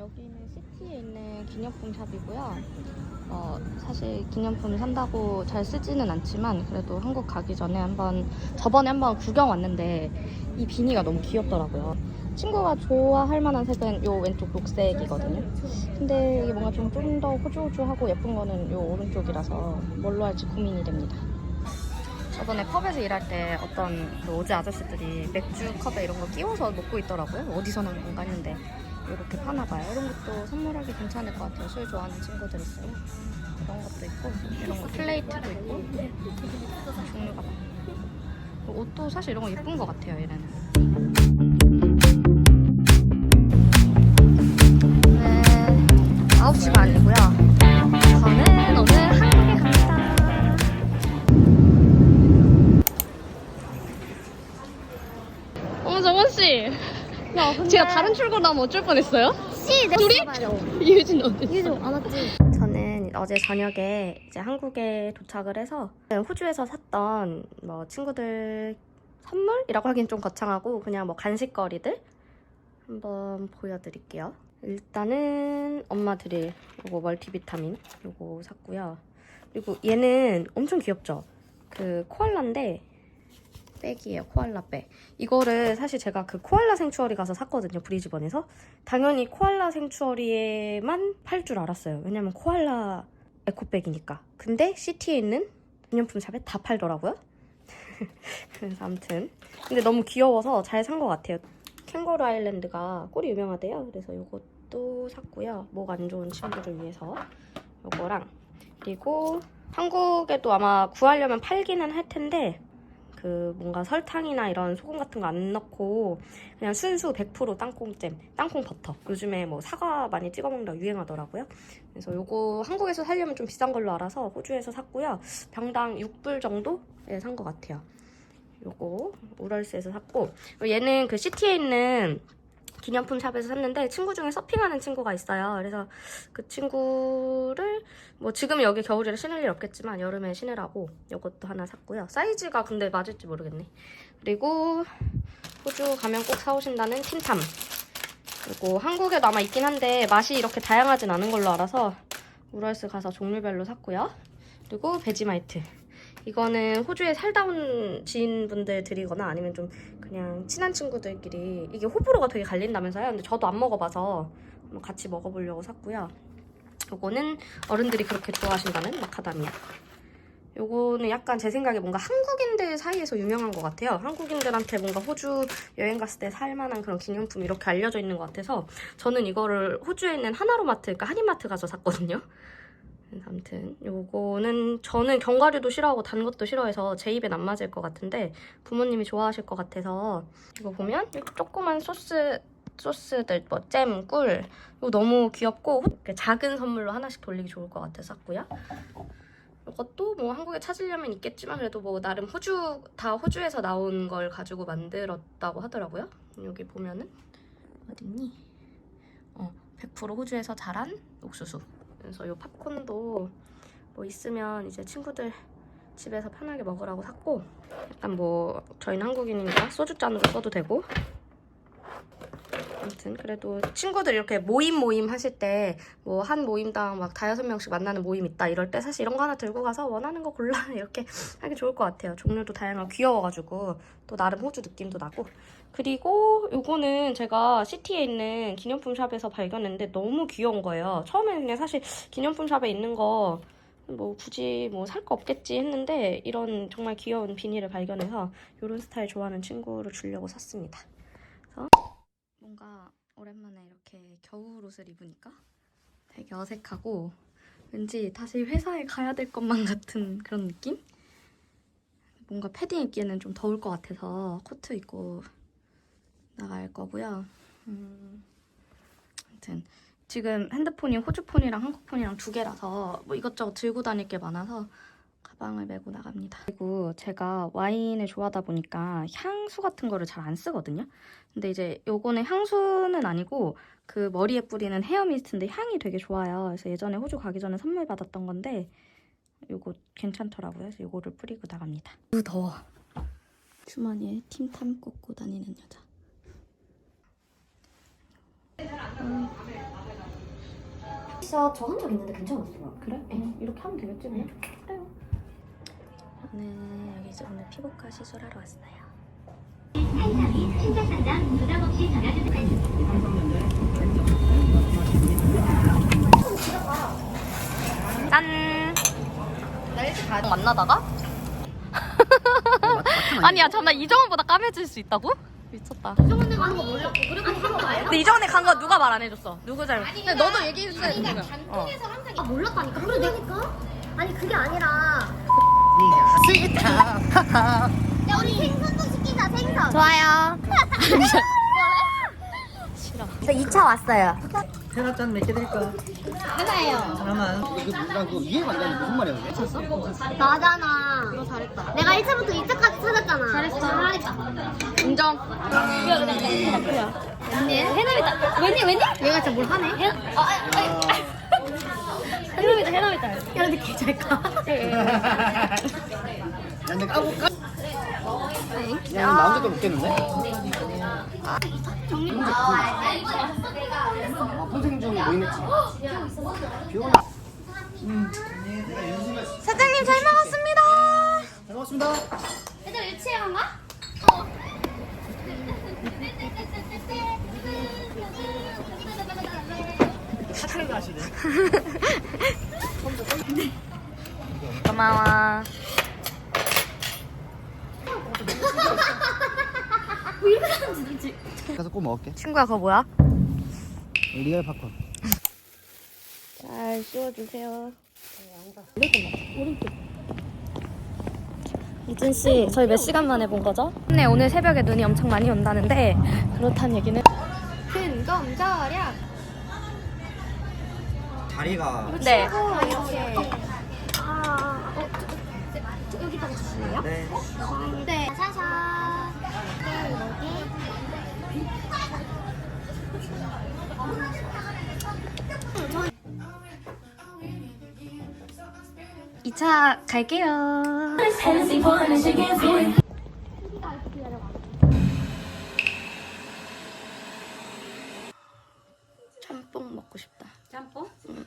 여기는 시티에 있는 기념품 샵이고요. 사실 기념품 산다고 잘 쓰지는 않지만 그래도 한국 가기 전에 저번에 한번 구경 왔는데 이 비니가 너무 귀엽더라고요. 친구가 좋아할 만한 색은 요 왼쪽 녹색이거든요. 근데 이게 뭔가 좀 더 호주호주하고 예쁜 거는 요 오른쪽이라서 뭘로 할지 고민이 됩니다. 저번에 펍에서 일할 때 어떤 그 오지 아저씨들이 맥주 컵에 이런 거 끼워서 먹고 있더라고요. 어디서 난 건가 했는데 이렇게 파나봐요. 이런 것도 선물하기 괜찮을 것 같아요. 술 좋아하는 친구들 있어요. 이런 것도 있고 이런 거 플레이트도 있고 종류가 많아요. 옷도 사실 이런 거 예쁜 것 같아요. 얘네는. 네, 9시 반이고요. 저는 오늘 한국에 갑니다. 어머 정원씨, 제가 다른 출근하면 어쩔 뻔했어요? 씨, 둘이? 유진 어디 있어? 유진 안 왔지? 저는 어제 저녁에 이제 한국에 도착을 해서 호주에서 샀던 뭐 친구들 선물이라고 하긴 좀 거창하고 그냥 뭐 간식거리들 한번 보여드릴게요. 일단은 엄마 드릴 요거 멀티비타민 요거 샀고요. 그리고 얘는 엄청 귀엽죠? 그 코알라인데 백이에요. 코알라 백. 이거를 사실 제가 그 코알라 생추어리 가서 샀거든요. 브리즈번에서. 당연히 코알라 생추어리에만 팔 줄 알았어요. 왜냐면 코알라 에코백이니까. 근데 시티에 있는 기념품 샵에 다 팔더라고요. 그래서 아무튼 근데 너무 귀여워서 잘 산 것 같아요. 캥거루 아일랜드가 꿀이 유명하대요. 그래서 이것도 샀고요. 목 안 좋은 친구를 위해서 이거랑 그리고 한국에도 아마 구하려면 팔기는 할 텐데 그 뭔가 설탕이나 이런 소금 같은 거 안 넣고 그냥 순수 100% 땅콩잼, 땅콩 버터. 요즘에 뭐 사과 많이 찍어 먹는다고 유행하더라고요. 그래서 요거 한국에서 사려면 좀 비싼 걸로 알아서 호주에서 샀고요. 병당 6불 정도에 산 것 같아요. 요거 우럴스에서 샀고 얘는 그 시티에 있는 기념품 샵에서 샀는데 친구 중에 서핑하는 친구가 있어요. 그래서 그 친구를 뭐 지금 여기 겨울이라 신을 일 없겠지만 여름에 신으라고 이것도 하나 샀고요. 사이즈가 근데 맞을지 모르겠네. 그리고 호주 가면 꼭 사오신다는 틴탐. 그리고 한국에도 아마 있긴 한데 맛이 이렇게 다양하진 않은 걸로 알아서 우럴스 가서 종류별로 샀고요. 그리고 베지마이트. 이거는 호주에 살다 온 지인분들 드리거나 아니면 좀 그냥 친한 친구들끼리 이게 호불호가 되게 갈린다면서요. 근데 저도 안 먹어봐서 한번 같이 먹어보려고 샀고요. 요거는 어른들이 그렇게 좋아하신다는 마카다미아. 요거는 약간 제 생각에 뭔가 한국인들 사이에서 유명한 것 같아요. 한국인들한테 뭔가 호주 여행 갔을 때 살만한 그런 기념품 이렇게 알려져 있는 것 같아서 저는 이거를 호주에 있는 하나로마트, 그러니까 한인마트 가서 샀거든요. 아무튼 요거는 저는 견과류도 싫어하고 단 것도 싫어해서 제 입엔 안 맞을 것 같은데 부모님이 좋아하실 것 같아서 이거 보면 이렇게 조그만 소스들 뭐 잼, 꿀 이거 너무 귀엽고 이렇게 작은 선물로 하나씩 돌리기 좋을 것 같아서 샀고요. 이것도 뭐 한국에 찾으려면 있겠지만 그래도 뭐 나름 호주에서 나온 걸 가지고 만들었다고 하더라고요. 여기 보면은 어딨니? 100% 호주에서 자란 옥수수. 그래서 이 팝콘도 뭐 있으면 이제 친구들 집에서 편하게 먹으라고 샀고 약간 뭐 저희는 한국인이니까 소주잔으로 써도 되고 아무튼 그래도 친구들 이렇게 모임 하실 때 뭐 한 모임당 막 5-6명씩 만나는 모임 있다 이럴 때 사실 이런 거 하나 들고 가서 원하는 거 골라 이렇게 하기 좋을 것 같아요. 종류도 다양하고 귀여워가지고 또 나름 호주 느낌도 나고 그리고 요거는 제가 시티에 있는 기념품 샵에서 발견했는데 너무 귀여운 거예요. 처음에는 그냥 사실 기념품 샵에 있는 거 뭐 굳이 뭐 살 거 없겠지 했는데 이런 정말 귀여운 비닐을 발견해서 이런 스타일 좋아하는 친구를 주려고 샀습니다. 그래서 뭔가 오랜만에 이렇게 겨울 옷을 입으니까 되게 어색하고 왠지 다시 회사에 가야 될 것만 같은 그런 느낌? 뭔가 패딩 입기에는 좀 더울 것 같아서 코트 입고 나갈 거고요. 아무튼 지금 핸드폰이 호주폰이랑 한국폰이랑 두 개라서 뭐 이것저것 들고 다닐 게 많아서 가방을 메고 나갑니다. 그리고 제가 와인을 좋아하다 보니까 향수 같은 거를 잘 안 쓰거든요. 근데 이제 요거는 향수는 아니고 그 머리에 뿌리는 헤어 미스트인데 향이 되게 좋아요. 그래서 예전에 호주 가기 전에 선물 받았던 건데 요거 괜찮더라고요. 그래서 요거를 뿌리고 나갑니다. 더워. 주머니에 틴탐 꽂고 다니는 여자. 진짜 저 한 적 있는데 괜찮았어요. 그래? 이렇게 하면 되겠지 그냥? 그래요. 저는 여기 이제 오늘 피부과 시술하러 왔어요. 사이사이 신사산장 부담 없이 전화주세요. 짠! 나 일찍 가야 만나다가? 아니야 잠깐 이정원보다 까매질 수 있다고? 미쳤다. 이정원에 가는 거 몰랐고 그리고 한거 알아? 근데 이정원에 간 거 누가 말 안 해줬어? 누구 잘못? 근데 너도 얘기해줘야 돼. 그러니까 단톡에서 항상 아 몰랐다니까. 그러니까? 아니 그게 아니라 야 우리 생선도 시키자 생선. 좋아요. 저 2차 왔어요. 테라짠 몇 개 드릴까? 하나예요. 하나만. 난 그거 이해가 안 가는데 무슨 말이야 그게? 나잖아. 너 잘했다. 내가 1차부터 2차까지 찾았잖아. 잘했다. 인정. 해남이다. 웬일? 얘가 진짜 뭘 하네? 해남이다. 야 근데 개 잘 까. 야 내가 까볼까? 야 나 혼자 또 먹겠는데? 선생님 좀 모임했지 비오나 사장님 잘 먹었습니다. 잘 먹었습니다. 얘들 일치해간가? 사탕도 하시네. 고마워. 가서 꼭 먹을게. 친구야 그거 뭐야? 리얼 팝콘. 잘 씌워주세요. 이준 씨, 저희 몇 시간 만에 본 거죠? 네, 오늘 새벽에 눈이 엄청 많이 온다는데 그렇다는 얘기는 근검절약. 다리가 네. 이렇게. 여기다가 주실래요? 네. 네. 샤샤. 이차 갈게요. 짬뽕 먹고 싶다. 짬뽕? 응.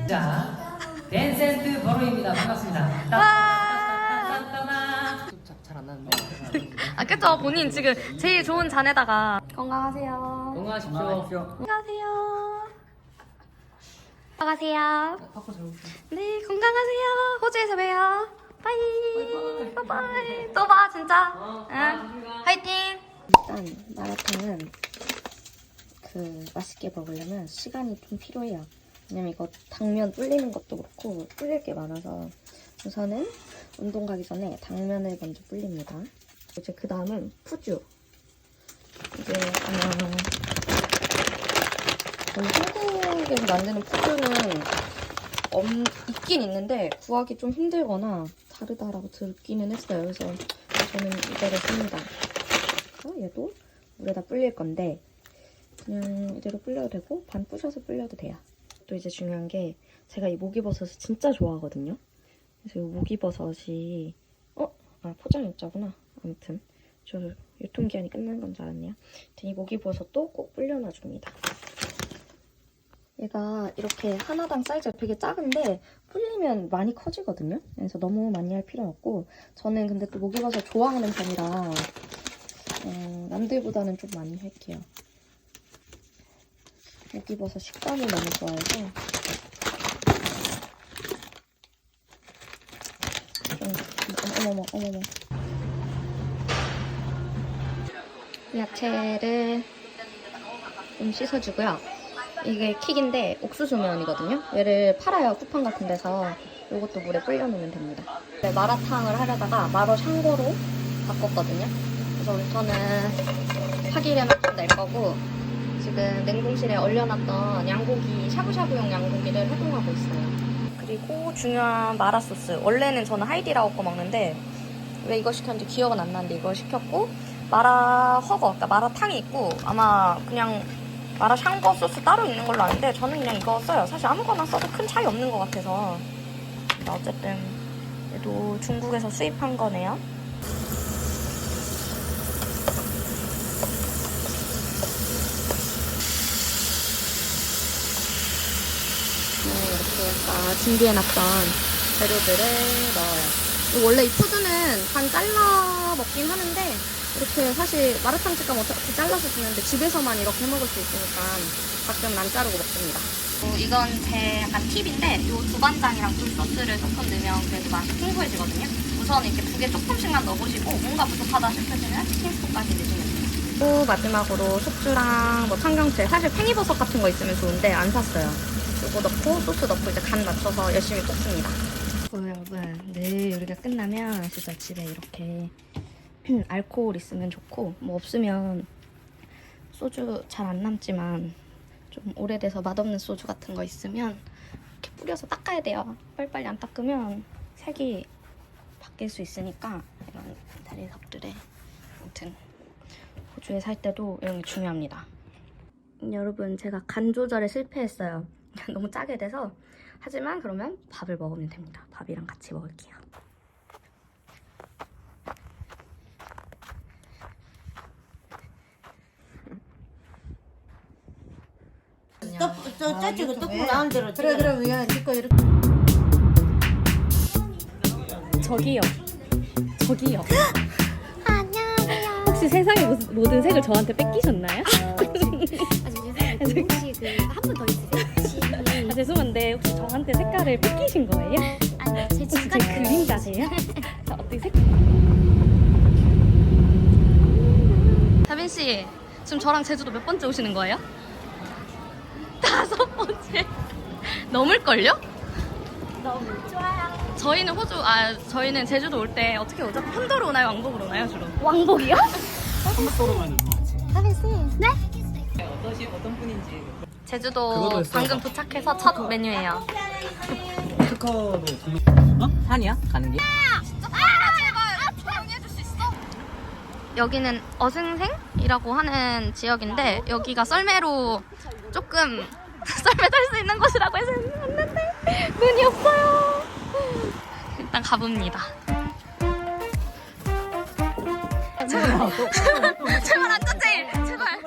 자, 댄센트 버로입니다. 반갑습니다. 잘안 나는데. 아 그쵸, 본인 지금 제일 좋은 잔에다가 건강하세요. 건강하십시오. 건강하세요. 건강하세요. 팝콘 잘 먹을게요. 네, 건강하세요. 호주에서 봬요. 빠이. 빠이빠이. 또 봐, 진짜. 응. 화이팅. 일단 마라탕은 그 맛있게 먹으려면 시간이 좀 필요해요. 왜냐면 이거 당면 불리는 것도 그렇고 불릴 게 많아서 우선은 운동 가기 전에 당면을 먼저 불립니다. 이제 그 다음은 푸주. 이게 한국에서 만드는 푸주는 있긴 있는데 구하기 좀 힘들거나 다르다라고 듣기는 했어요. 그래서 저는 이거를 씁니다. 얘도 물에다 불릴 건데 그냥 이대로 불려도 되고 반 부셔서 불려도 돼요. 또 이제 중요한 게 제가 이 목이버섯을 진짜 좋아하거든요. 그래서 이 목이버섯이 포장일자구나. 아무튼 저 유통기한이 끝난 건 줄 알았네요. 이 목이버섯도 꼭 불려놔줍니다. 얘가 이렇게 하나당 사이즈가 되게 작은데 불리면 많이 커지거든요. 그래서 너무 많이 할 필요는 없고 저는 근데 또 목이버섯 좋아하는 편이라 남들보다는 좀 많이 할게요. 목이버섯 식감이 너무 좋아해서 어머머 야채를 좀 씻어주고요. 이게 킥인데 옥수수면이거든요. 얘를 팔아요, 쿠팡 같은 데서. 이것도 물에 불려놓으면 됩니다. 네, 마라탕을 하려다가 마러 샹궈로 바꿨거든요. 그래서 우선은 파기름을 좀 낼 거고 지금 냉동실에 얼려놨던 양고기, 샤브샤브용 양고기를 해동하고 있어요. 그리고 중요한 마라 소스. 원래는 저는 하이디라오 거 먹는데 왜 이거 시켰는지 기억은 안 나는데 이걸 시켰고 마라 허거, 그러니까 마라탕이 있고 아마 그냥 마라샹궈 소스 따로 있는 걸로 아는데 저는 그냥 이거 써요. 사실 아무거나 써도 큰 차이 없는 것 같아서. 어쨌든 얘도 중국에서 수입한 거네요. 이렇게 준비해놨던 재료들을 넣어요. 원래 이 푸드는 반 잘라 먹긴 하는데 이렇게 사실 마라탕 집가면 어차피 잘라서 주는데 집에서만 이렇게 해먹을 수 있으니까 가끔 안 자르고 먹습니다. 이건 제 약간 팁인데 이 두반장이랑 굴소스를 조금 넣으면 그래도 맛이 풍부해지거든요. 우선 이렇게 두 개 조금씩만 넣어보시고 뭔가 부족하다 싶으시면 치킨 스톡까지 넣으시면 돼요. 또 마지막으로 숙주랑 뭐 청경채, 사실 팽이버섯 같은 거 있으면 좋은데 안 샀어요. 이거 넣고 소스 넣고 이제 간 맞춰서 열심히 볶습니다. 여러분, 늘 요리가 끝나면 진짜 집에 이렇게 알코올 있으면 좋고 뭐 없으면 소주 잘 안 남지만 좀 오래돼서 맛없는 소주 같은 거 있으면 이렇게 뿌려서 닦아야 돼요. 빨리빨리 안 닦으면 색이 바뀔 수 있으니까 이런 대리석들에 아무튼 호주에 살 때도 이런 게 중요합니다. 여러분, 제가 간 조절에 실패했어요. 너무 짜게 돼서. 하지만 그러면 밥을 먹으면 됩니다. 밥이랑 같이 먹을게요. 저 짜지고 떡국 나온 대로 그래 그냥 이거 이렇게. 저기요. 안녕하세요. 혹시 세상의 모든 색을 저한테 뺏기셨나요? 아직 혹시 한 분 더 있으세요? 아, 죄송한데 혹시 저한테 색깔을 뺏기신 거예요? 아니요, 제 혹시 제 집까지 그림자세요? 자, 어떻게 색? 다빈 씨, 지금 저랑 제주도 몇 번째 오시는 거예요? 5번째. 넘을걸요? 너무 좋아요. 저희는 제주도 올 때 어떻게 오죠? 편도로 오나요? 왕복으로 오나요, 주로? 왕복이요? 하빈 씨. 네? 어떤 분인지 제주도 그거도 했어요. 방금 도착해서 첫 메뉴예요. 특허도 산이야? 가는 게? 여기는 어승생이라고 하는 지역인데 여기가 썰매로 조금 썰매 탈 수 있는 곳이라고 해서 왔는데 문이 없어요. 일단 가봅니다. 제발 앉아 제일 제발.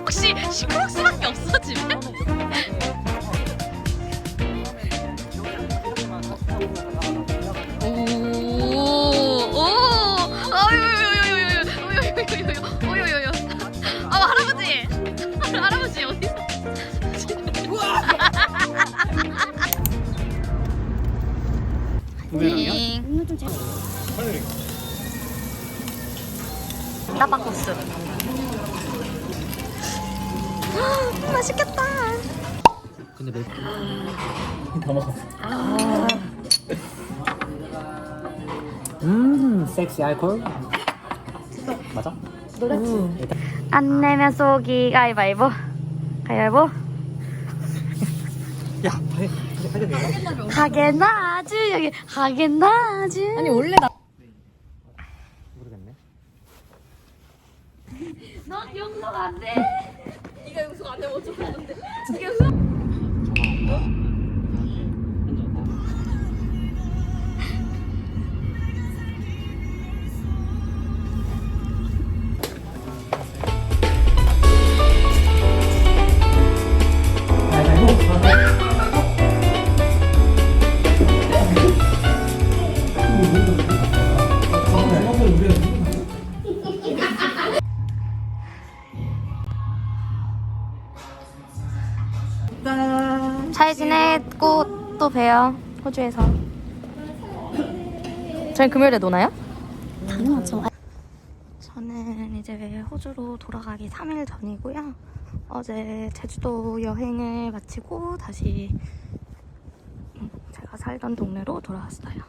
혹시 시크록스밖에 없어 집에? 할아버지 어디 있어? 따바코스. 맛있겠다. 근데 몇 다 먹었어. 섹시 알콜 맞아? 안 내면 쏘기 가위바위보. 가위바위보. 야, 하게 하게나즈 여기 하게나즈. 아니 원래 나. 모르겠네. 넌 용서 안 돼. 네가 용서 안 해. 어쩌면 안 돼. 잘 지냈고 또 봬요. 호주에서. 저희 금요일에 노나요? 당연하죠. 저는 이제 호주로 돌아가기 3일 전이고요. 어제 제주도 여행을 마치고 다시 제가 살던 동네로 돌아왔어요.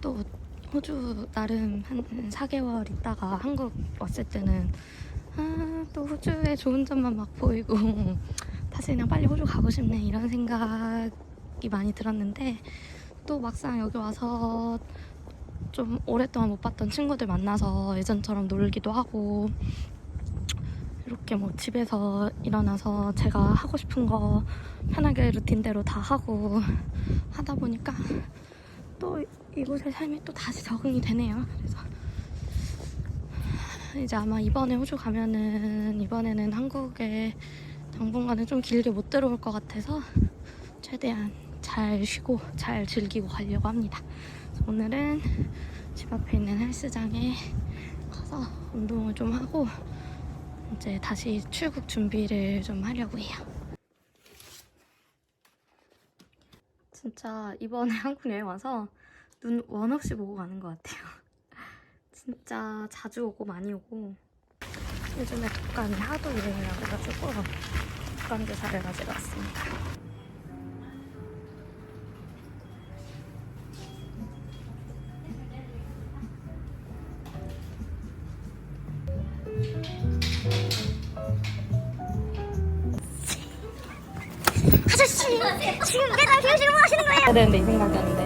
또 호주 나름 한 4개월 있다가 한국 왔을 때는 또 호주의 좋은 점만 막 보이고 다시 그냥 빨리 호주 가고 싶네 이런 생각이 많이 들었는데 또 막상 여기 와서 좀 오랫동안 못 봤던 친구들 만나서 예전처럼 놀기도 하고 이렇게 뭐 집에서 일어나서 제가 하고 싶은 거 편하게 루틴대로 다 하고 하다 보니까 또 이곳의 삶이 또 다시 적응이 되네요. 그래서 이제 아마 이번에 호주 가면은 이번에는 한국에 당분간은 좀 길게 못 들어올 것 같아서 최대한 잘 쉬고 잘 즐기고 가려고 합니다. 그래서 오늘은 집 앞에 있는 헬스장에 가서 운동을 좀 하고 이제 다시 출국 준비를 좀 하려고 해요. 진짜 이번에 한국 여행 와서 눈 원 없이 보고 가는 것 같아요. 진짜 자주 오고 많이 오고 요즘에 독감이 하도 유행이라 그래가지고 독감 주사를 맞으러 왔습니다. 아저씨 지금 내가 교실을 뭐 하시는 거예요? 해야 되는데 이 생각이었는데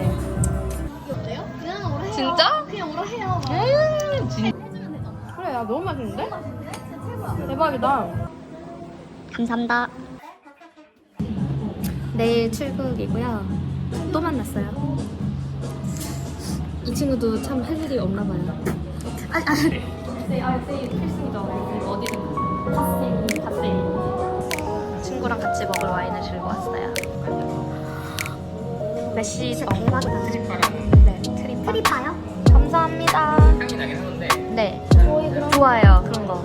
어때요? 그냥 오라 해요. 진짜? 그냥 오라 해요. 그래 야 너무 맛있는데? 대박이다. 감사합니다. 내일 출국이고요. 또 만났어요. 이 친구도 참 할 일이 없나 봐요. 필승이죠. 어디든 핫세이. 친구랑 같이 먹을 와인을 들고 왔어요. 메시 대박이다. 네, 트리파요? 감사합니다. 향이 나긴 하는데 네, 좋아요 그런 거.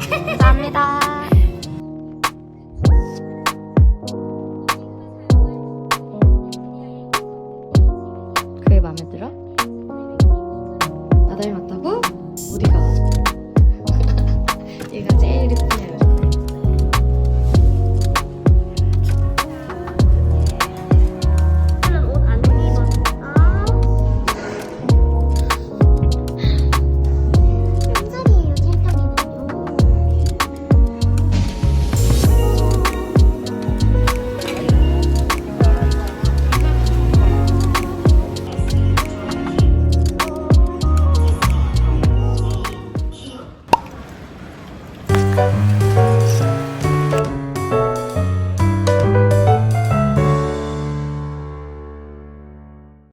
감사합니다.